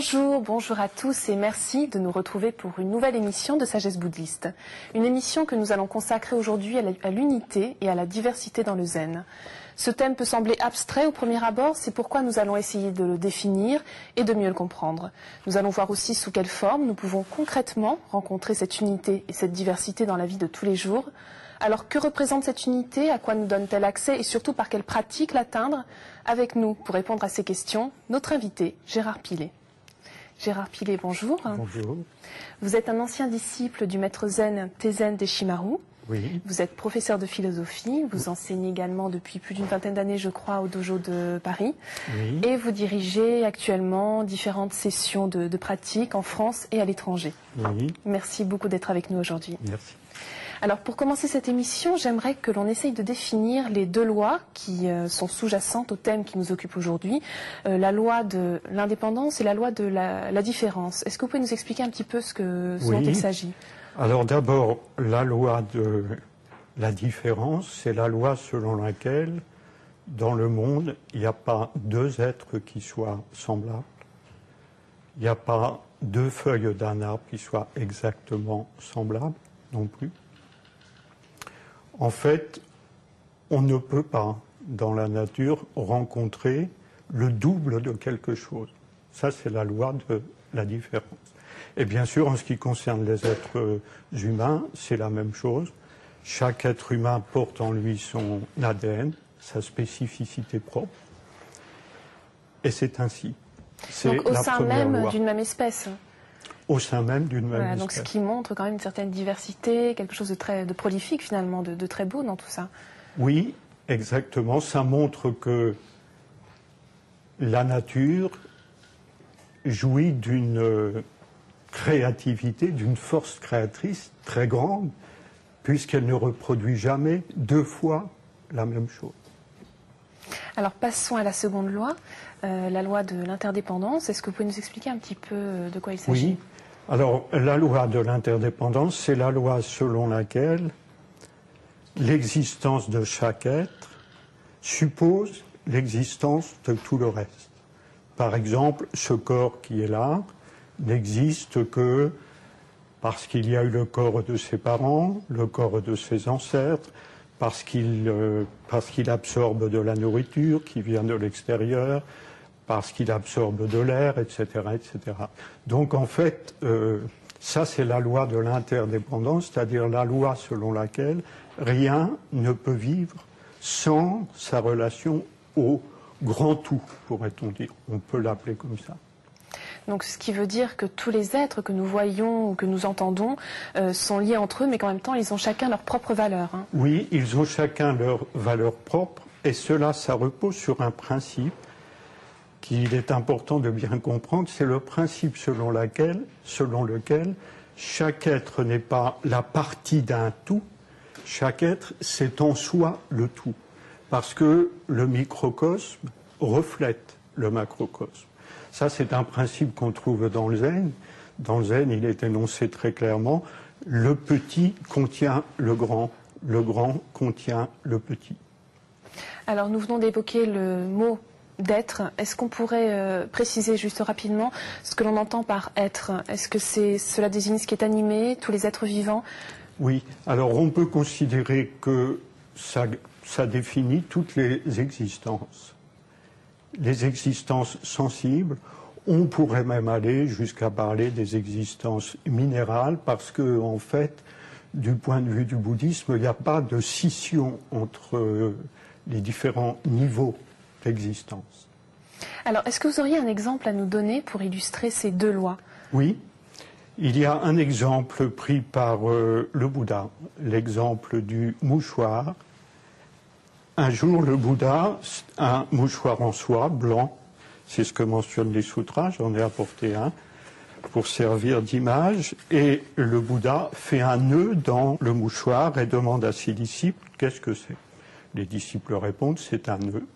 Bonjour, bonjour à tous et merci de nous retrouver pour une nouvelle émission de Sagesse bouddhiste. Une émission que nous allons consacrer aujourd'hui à l'unité et à la diversité dans le zen. Ce thème peut sembler abstrait au premier abord, c'est pourquoi nous allons essayer de le définir et de mieux le comprendre. Nous allons voir aussi sous quelle forme nous pouvons concrètement rencontrer cette unité et cette diversité dans la vie de tous les jours. Alors que représente cette unité, à quoi nous donne-t-elle accès et surtout par quelle pratique l'atteindre? Avec nous, pour répondre à ces questions, notre invité, Gérard Pilet. Gérard Pilet, bonjour. Bonjour. Vous êtes un ancien disciple du maître zen Taizen Deshimaru. Oui. Vous êtes professeur de philosophie, vous enseignez également depuis plus d'une vingtaine d'années, je crois, au dojo de Paris. Oui. Et vous dirigez actuellement différentes sessions de pratique en France et à l'étranger. Oui. Merci beaucoup d'être avec nous aujourd'hui. Merci. Alors pour commencer cette émission, j'aimerais que l'on essaye de définir les deux lois qui sont sous-jacentes au thème qui nous occupe aujourd'hui, la loi de l'indépendance et la loi de la différence. Est-ce que vous pouvez nous expliquer un petit peu ce dont il s'agit? Alors d'abord, la loi de la différence, c'est la loi selon laquelle, dans le monde, il n'y a pas deux êtres qui soient semblables. Il n'y a pas deux feuilles d'un arbre qui soient exactement semblables non plus. En fait, on ne peut pas, dans la nature, rencontrer le double de quelque chose. Ça, c'est la loi de la différence. Et bien sûr, en ce qui concerne les êtres humains, c'est la même chose. Chaque être humain porte en lui son ADN, sa spécificité propre. Et c'est ainsi. Donc au sein même d'une même espèce. Au sein même d'une même espèce. Donc ce qui montre quand même une certaine diversité, quelque chose de prolifique finalement, de très beau dans tout ça. Oui, exactement. Ça montre que la nature jouit d'une créativité, d'une force créatrice très grande, puisqu'elle ne reproduit jamais deux fois la même chose. Alors passons à la seconde loi, la loi de l'interdépendance. Est-ce que vous pouvez nous expliquer un petit peu de quoi il s'agit? Oui. Alors, la loi de l'interdépendance, c'est la loi selon laquelle l'existence de chaque être suppose l'existence de tout le reste. Par exemple, ce corps qui est là n'existe que parce qu'il y a eu le corps de ses parents, le corps de ses ancêtres, parce qu'il absorbe de la nourriture qui vient de l'extérieur, parce qu'il absorbe de l'air, etc., etc. Donc en fait, ça c'est la loi de l'interdépendance, c'est-à-dire la loi selon laquelle rien ne peut vivre sans sa relation au grand tout, pourrait-on dire. On peut l'appeler comme ça. Donc ce qui veut dire que tous les êtres que nous voyons ou que nous entendons sont liés entre eux, mais qu'en même temps ils ont chacun leur propre valeur. Hein. Oui, ils ont chacun leur valeur propre, et cela, ça repose sur un principe qu'il est important de bien comprendre, c'est le principe selon lequel chaque être n'est pas la partie d'un tout, chaque être c'est en soi le tout, parce que le microcosme reflète le macrocosme. Ça c'est un principe qu'on trouve dans le zen. Dans le zen, il est énoncé très clairement, le petit contient le grand contient le petit. Alors nous venons d'évoquer le mot d'être. Est-ce qu'on pourrait préciser juste rapidement ce que l'on entend par être? Est-ce que cela désigne ce qui est animé, tous les êtres vivants? Oui, alors on peut considérer que ça définit toutes les existences sensibles. On pourrait même aller jusqu'à parler des existences minérales parce que, en fait, du point de vue du bouddhisme, il n'y a pas de scission entre les différents niveaux d'existence. Alors, est-ce que vous auriez un exemple à nous donner pour illustrer ces deux lois? Oui, il y a un exemple pris par le Bouddha, l'exemple du mouchoir. Un jour, le Bouddha, un mouchoir en soie, blanc, c'est ce que mentionnent les sutras, j'en ai apporté un, pour servir d'image, et le Bouddha fait un nœud dans le mouchoir et demande à ses disciples, qu'est-ce que c'est? Les disciples répondent, c'est un nœud.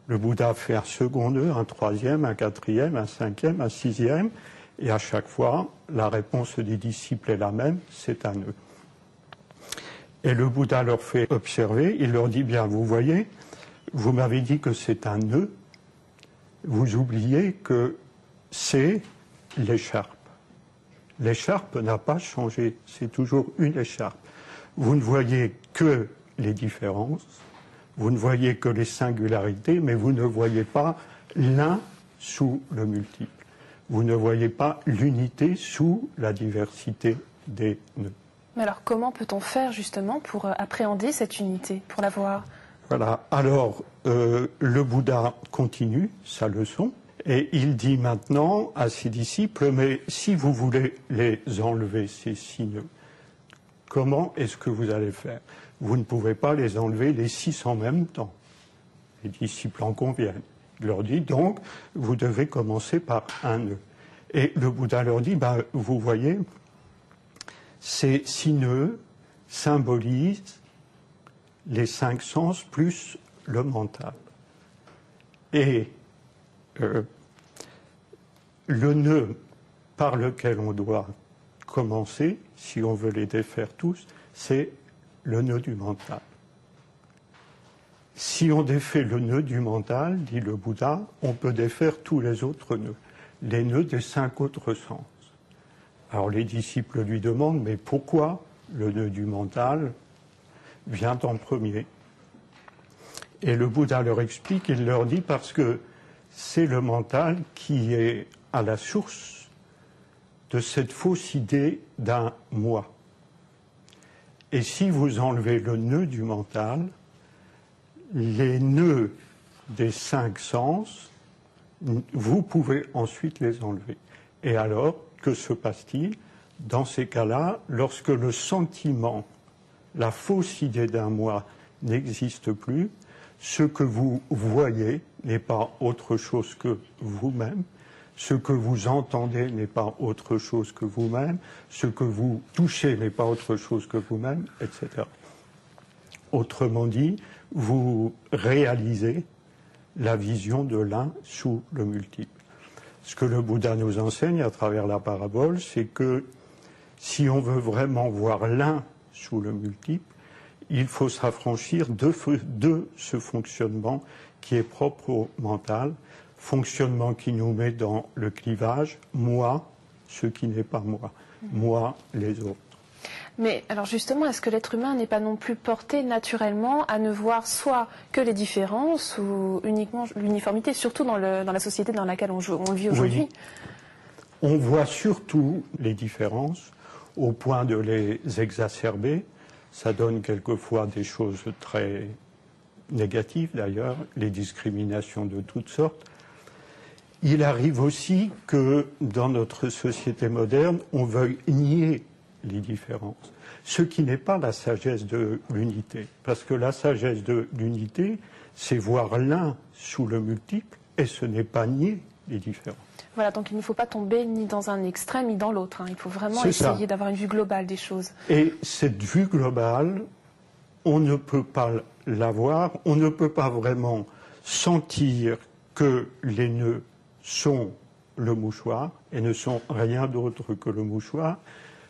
Le Bouddha fait un second nœud, un troisième, un quatrième, un cinquième, un sixième, et à chaque fois, la réponse des disciples est la même, c'est un nœud. Et le Bouddha leur fait observer, il leur dit, bien, vous voyez, vous m'avez dit que c'est un nœud, vous oubliez que c'est l'écharpe. L'écharpe n'a pas changé, c'est toujours une écharpe. Vous ne voyez que les différences, vous ne voyez que les singularités, mais vous ne voyez pas l'un sous le multiple. Vous ne voyez pas l'unité sous la diversité des nœuds. Mais alors comment peut-on faire justement pour appréhender cette unité, pour la voir? Voilà, alors le Bouddha continue sa leçon et il dit maintenant à ses disciples, mais si vous voulez les enlever, ces 6 nœuds, comment est-ce que vous allez faire? Vous ne pouvez pas les enlever les 6 en même temps. Les disciples en conviennent. Il leur dit donc, vous devez commencer par un nœud. Et le Bouddha leur dit, vous voyez, ces 6 nœuds symbolisent les 5 sens plus le mental. Et le nœud par lequel on doit commencer, si on veut les défaire tous, c'est le nœud du mental. Si on défait le nœud du mental, dit le Bouddha, on peut défaire tous les autres nœuds, les nœuds des 5 autres sens. Alors les disciples lui demandent, mais pourquoi le nœud du mental vient en premier? Et le Bouddha leur explique, il leur dit, parce que c'est le mental qui est à la source de cette fausse idée d'un moi. Et si vous enlevez le nœud du mental, les nœuds des 5 sens, vous pouvez ensuite les enlever. Et alors, que se passe-t-il? Dans ces cas-là, lorsque le sentiment, la fausse idée d'un moi n'existe plus, ce que vous voyez n'est pas autre chose que vous-même, ce que vous entendez n'est pas autre chose que vous-même, ce que vous touchez n'est pas autre chose que vous-même, etc. Autrement dit, vous réalisez la vision de l'un sous le multiple. Ce que le Bouddha nous enseigne à travers la parabole, c'est que si on veut vraiment voir l'un sous le multiple, il faut s'affranchir de ce fonctionnement qui est propre au mental, fonctionnement qui nous met dans le clivage, moi, ce qui n'est pas moi, moi, les autres. Mais alors justement, est-ce que l'être humain n'est pas non plus porté naturellement à ne voir soit que les différences ou uniquement l'uniformité, surtout dans la société dans laquelle on vit aujourd'hui? Oui. On voit surtout les différences au point de les exacerber. Ça donne quelquefois des choses très négatives d'ailleurs, les discriminations de toutes sortes. Il arrive aussi que dans notre société moderne, on veuille nier les différences, ce qui n'est pas la sagesse de l'unité. Parce que la sagesse de l'unité, c'est voir l'un sous le multiple et ce n'est pas nier les différences. Voilà, donc il ne faut pas tomber ni dans un extrême ni dans l'autre. Il faut vraiment essayer d'avoir une vue globale des choses. Et cette vue globale, on ne peut pas l'avoir, on ne peut pas vraiment sentir que les nœuds sont le mouchoir et ne sont rien d'autre que le mouchoir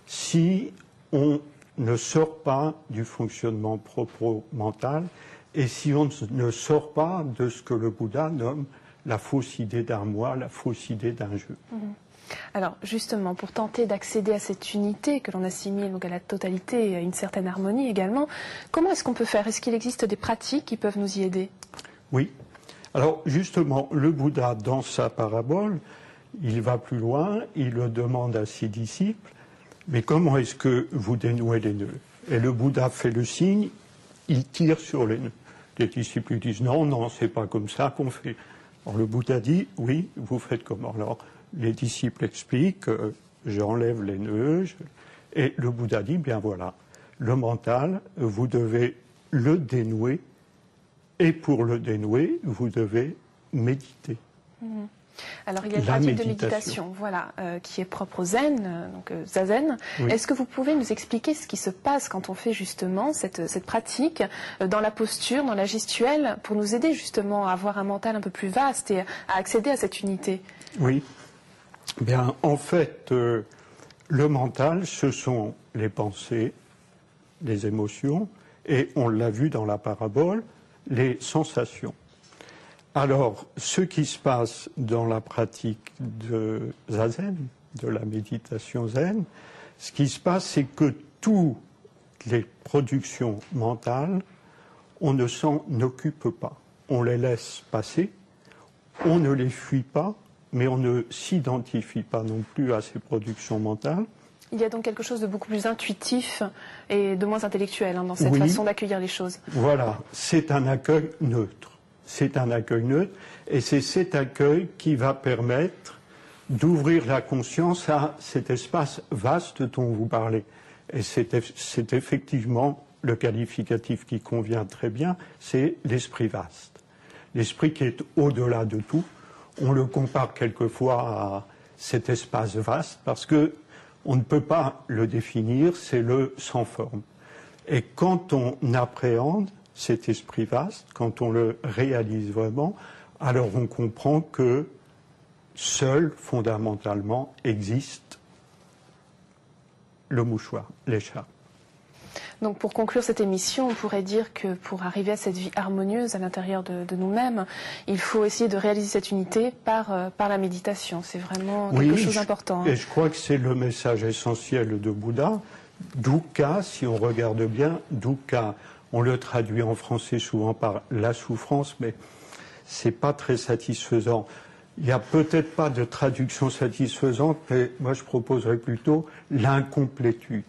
si on ne sort pas du fonctionnement propre au mental et si on ne sort pas de ce que le Bouddha nomme la fausse idée d'un moi, la fausse idée d'un jeu. Alors justement, pour tenter d'accéder à cette unité que l'on assimile donc à la totalité et à une certaine harmonie également, comment est-ce qu'on peut faire? Est-ce qu'il existe des pratiques qui peuvent nous y aider? Oui. Alors justement, le Bouddha, dans sa parabole, il va plus loin, il le demande à ses disciples, mais comment est-ce que vous dénouez les nœuds? Et le Bouddha fait le signe, il tire sur les nœuds. Les disciples lui disent non, c'est pas comme ça qu'on fait. Alors le Bouddha dit, oui, vous faites comment? Alors les disciples expliquent, j'enlève les nœuds, et le Bouddha dit, bien voilà, le mental, vous devez le dénouer, et pour le dénouer, vous devez méditer. Alors il y a une pratique de méditation, voilà, qui est propre au zen, donc zazen. Oui. Est-ce que vous pouvez nous expliquer ce qui se passe quand on fait justement cette pratique dans la posture, dans la gestuelle, pour nous aider justement à avoir un mental un peu plus vaste et à accéder à cette unité? Oui. Bien, en fait, le mental, ce sont les pensées, les émotions, et on l'a vu dans la parabole, les sensations. Alors, ce qui se passe dans la pratique de Zazen, de la méditation zen, ce qui se passe, c'est que toutes les productions mentales, on ne s'en occupe pas. On les laisse passer, on ne les fuit pas, mais on ne s'identifie pas non plus à ces productions mentales. Il y a donc quelque chose de beaucoup plus intuitif et de moins intellectuel dans cette façon d'accueillir les choses. Voilà, c'est un accueil neutre. C'est un accueil neutre et c'est cet accueil qui va permettre d'ouvrir la conscience à cet espace vaste dont vous parlez. Et c'est effectivement le qualificatif qui convient très bien, c'est l'esprit vaste. L'esprit qui est au-delà de tout. On le compare quelquefois à cet espace vaste parce que on ne peut pas le définir, c'est le sans forme. Et quand on appréhende cet esprit vaste, quand on le réalise vraiment, alors on comprend que seul, fondamentalement, existe le mouchoir, l'écharpe. Donc pour conclure cette émission, on pourrait dire que pour arriver à cette vie harmonieuse à l'intérieur de nous-mêmes, il faut essayer de réaliser cette unité par la méditation. C'est vraiment quelque chose d'important. Et je crois que c'est le message essentiel de Bouddha. Dukkha, si on regarde bien, dukkha, on le traduit en français souvent par la souffrance, mais c'est pas très satisfaisant. Il n'y a peut-être pas de traduction satisfaisante, mais moi je proposerais plutôt l'incomplétude.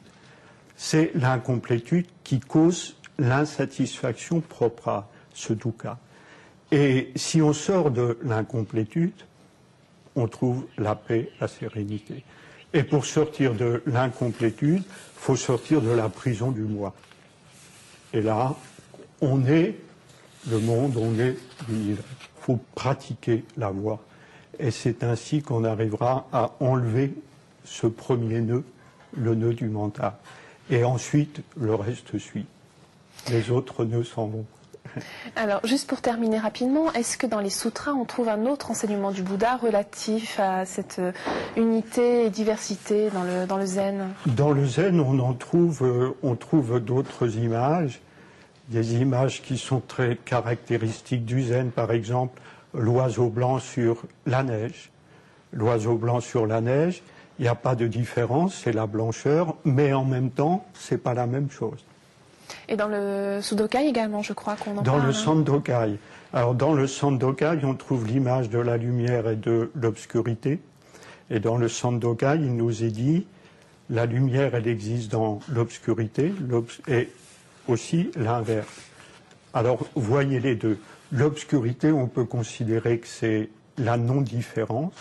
C'est l'incomplétude qui cause l'insatisfaction propre à ce dukkha. Et si on sort de l'incomplétude, on trouve la paix, la sérénité. Et pour sortir de l'incomplétude, il faut sortir de la prison du moi. Et là, on est le monde, on est l'univers. Il faut pratiquer la voie. Et c'est ainsi qu'on arrivera à enlever ce premier nœud, le nœud du mental. Et ensuite, le reste suit. Les autres nœuds s'en vont. Alors, juste pour terminer rapidement, est-ce que dans les sutras, on trouve un autre enseignement du Bouddha relatif à cette unité et diversité dans le zen? Dans le zen, on trouve d'autres images, des images qui sont très caractéristiques du zen, par exemple, l'oiseau blanc sur la neige. L'oiseau blanc sur la neige, il n'y a pas de différence, c'est la blancheur, mais en même temps, ce n'est pas la même chose. Et dans le Sudokai également, je crois qu'on en parle. Dans le Sandokai. Alors, dans le Sandokai, on trouve l'image de la lumière et de l'obscurité. Et dans le Sandokai, il nous est dit, la lumière, elle existe dans l'obscurité, et aussi l'inverse. Alors, voyez les deux. L'obscurité, on peut considérer que c'est la non-différence,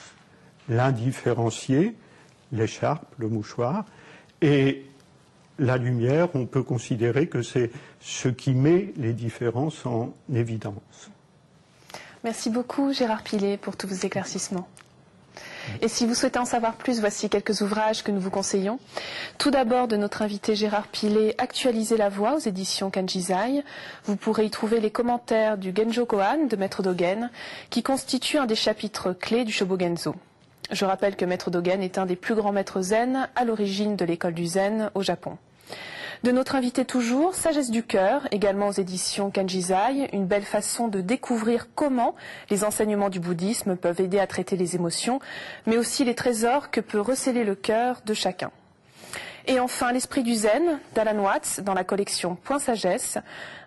l'indifférencié, l'écharpe, le mouchoir, et la lumière, on peut considérer que c'est ce qui met les différences en évidence. Merci beaucoup Gérard Pilet pour tous vos éclaircissements. Et si vous souhaitez en savoir plus, voici quelques ouvrages que nous vous conseillons. Tout d'abord, de notre invité Gérard Pilet, Actualiser la voix aux éditions Kanjizai. Vous pourrez y trouver les commentaires du Genjo Koan de Maître Dogen, qui constitue un des chapitres clés du Shobogenzo. Je rappelle que Maître Dogen est un des plus grands maîtres zen à l'origine de l'école du zen au Japon. De notre invité toujours, Sagesse du cœur, également aux éditions Kanjizai, une belle façon de découvrir comment les enseignements du bouddhisme peuvent aider à traiter les émotions, mais aussi les trésors que peut recéler le cœur de chacun. Et enfin, L'esprit du zen, d'Alan Watts, dans la collection Point Sagesse,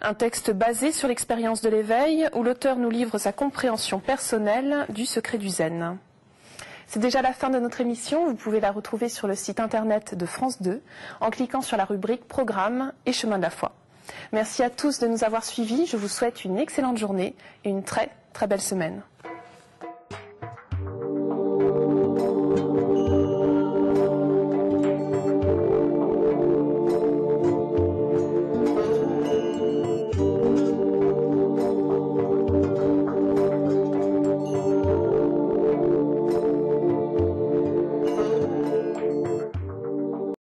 un texte basé sur l'expérience de l'éveil, où l'auteur nous livre sa compréhension personnelle du secret du zen. C'est déjà la fin de notre émission. Vous pouvez la retrouver sur le site internet de France 2 en cliquant sur la rubrique Programme et Chemin de la foi. Merci à tous de nous avoir suivis. Je vous souhaite une excellente journée et une très, très belle semaine.